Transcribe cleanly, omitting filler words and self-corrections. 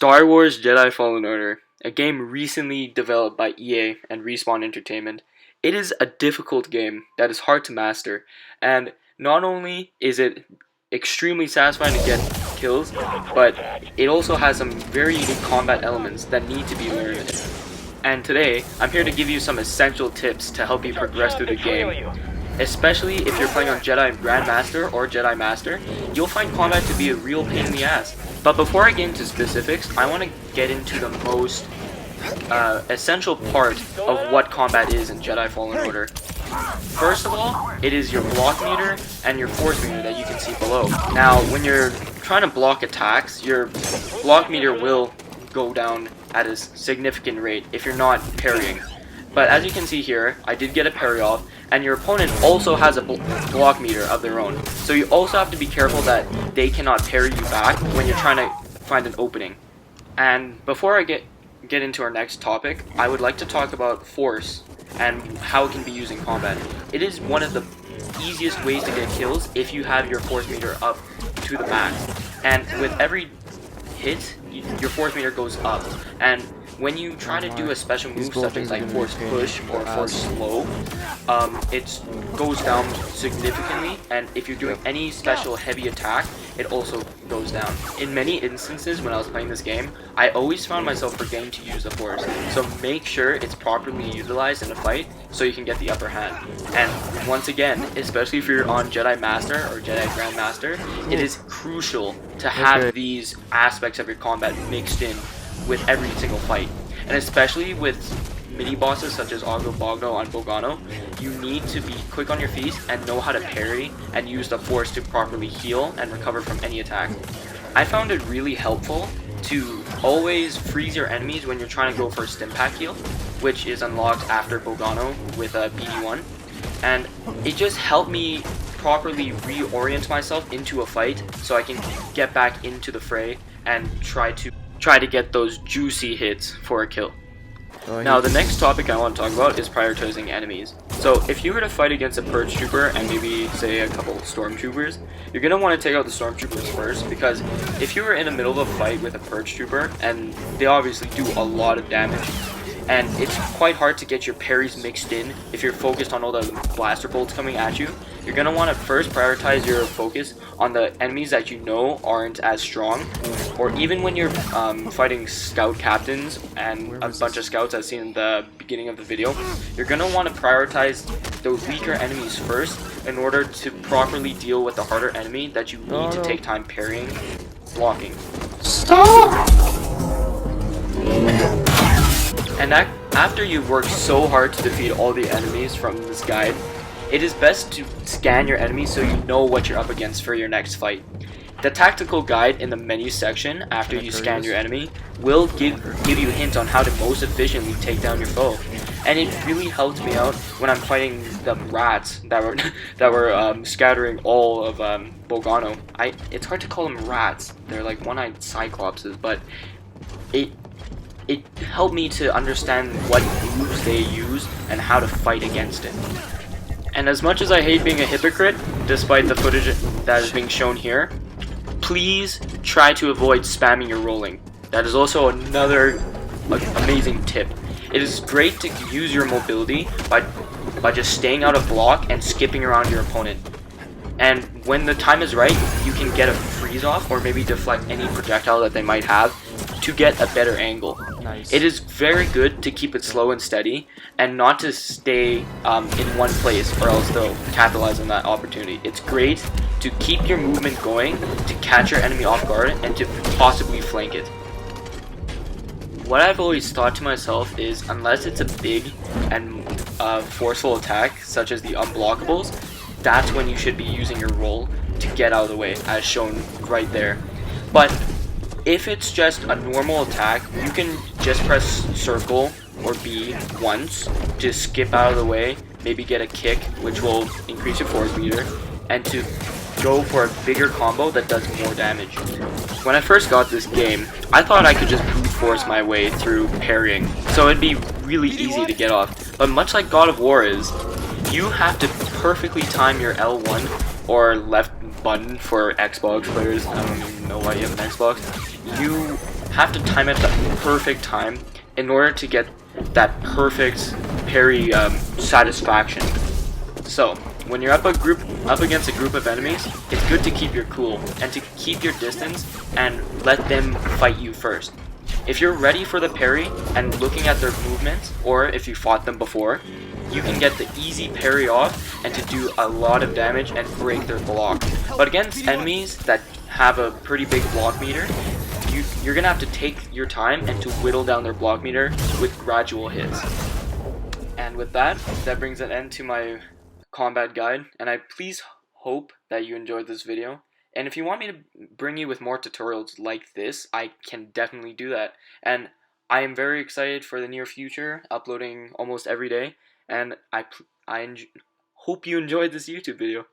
Star Wars Jedi Fallen Order, a game recently developed by EA and Respawn Entertainment. It is a difficult game that is hard to master, and not only is it extremely satisfying to get kills, but it also has some very unique combat elements that need to be learned. And today, I'm here to give you some essential tips to help you progress through the game. Especially if you're playing on Jedi Grandmaster or Jedi Master, you'll find combat to be a real pain in the ass. But before I get into specifics, I want to get into the most essential part of what combat is in Jedi Fallen Order. First of all, it is your block meter and your force meter that you can see below. Now, when you're trying to block attacks, your block meter will go down at a significant rate if you're not parrying. But as you can see here, I did get a parry off, and your opponent also has a block meter of their own. So you also have to be careful that they cannot parry you back when you're trying to find an opening. And before I get into our next topic, I would like to talk about force and how it can be used in combat. It is one of the easiest ways to get kills if you have your force meter up to the max. And with every hit, your force meter goes up. And when you try to do a special move such as like force push or force slow, it goes down significantly, and if you're doing any special heavy attack, it also goes down. In many instances when I was playing this game, I always found myself forgetting to use the force, so make sure it's properly utilized in a fight so you can get the upper hand. And once again, especially if you're on Jedi Master or Jedi Grandmaster, it is crucial to have these aspects of your combat mixed in with every single fight, and especially with mini bosses such as Oggo Bogno on Bogano, you need to be quick on your feet and know how to parry and use the force to properly heal and recover from any attack. I found it really helpful to always freeze your enemies when you're trying to go for a Stimpack heal, which is unlocked after Bogano with a BD1, and it just helped me properly reorient myself into a fight so I can get back into the fray and try to get those juicy hits for a kill. Now, the next topic I want to talk about is prioritizing enemies. So if you were to fight against a purge trooper and maybe say a couple stormtroopers, you're going to want to take out the stormtroopers first, because if you were in the middle of a fight with a purge trooper, and they obviously do a lot of damage, and it's quite hard to get your parries mixed in if you're focused on all the blaster bolts coming at you, you're going to want to first prioritize your focus on the enemies that you know aren't as strong, or even when you're fighting scout captains and a bunch of scouts as seen in the beginning of the video, you're going to want to prioritize those weaker enemies first in order to properly deal with the harder enemy that you need to take time parrying, blocking. Stop! And after you've worked so hard to defeat all the enemies from this guide, it is best to scan your enemies so you know what you're up against for your next fight. The tactical guide in the menu section after you scan your enemy will give you hints on how to most efficiently take down your foe. And it really helped me out when I'm fighting the rats that were scattering all of Bogano. It's hard to call them rats. They're like one-eyed cyclopses, but it helped me to understand what moves they use and how to fight against it. And as much as I hate being a hypocrite, despite the footage that is being shown here, please try to avoid spamming your rolling. That is also another amazing tip. It is great to use your mobility by just staying out of block and skipping around your opponent. And when the time is right, you can get a freeze off or maybe deflect any projectile that they might have to get a better angle. Nice. It is very good to keep it slow and steady and not to stay in one place, or else they'll capitalize on that opportunity. It's great to keep your movement going, to catch your enemy off guard, and to possibly flank it. What I've always thought to myself is, unless it's a big and forceful attack, such as the unblockables, that's when you should be using your roll to get out of the way, as shown right there. But if it's just a normal attack, you can just press circle or B once to skip out of the way, maybe get a kick, which will increase your force meter, and to go for a bigger combo that does more damage. When I first got this game, I thought I could just brute force my way through parrying, so it'd be really easy to get off. But much like God of War is, you have to perfectly time your L1 or left button for Xbox players. I don't even know why you have an Xbox. You have to time it at the perfect time in order to get that perfect parry satisfaction. So, when you're up against a group of enemies, it's good to keep your cool and to keep your distance and let them fight you first. If you're ready for the parry and looking at their movements, or if you fought them before, you can get the easy parry off and to do a lot of damage and break their block. But against enemies that have a pretty big block meter, you're gonna have to take your time and to whittle down their block meter with gradual hits. And with that, that brings an end to my combat guide, and I please hope that you enjoyed this video. And if you want me to bring you with more tutorials like this, I can definitely do that. And I am very excited for the near future, uploading almost every day, and I hope you enjoyed this YouTube video.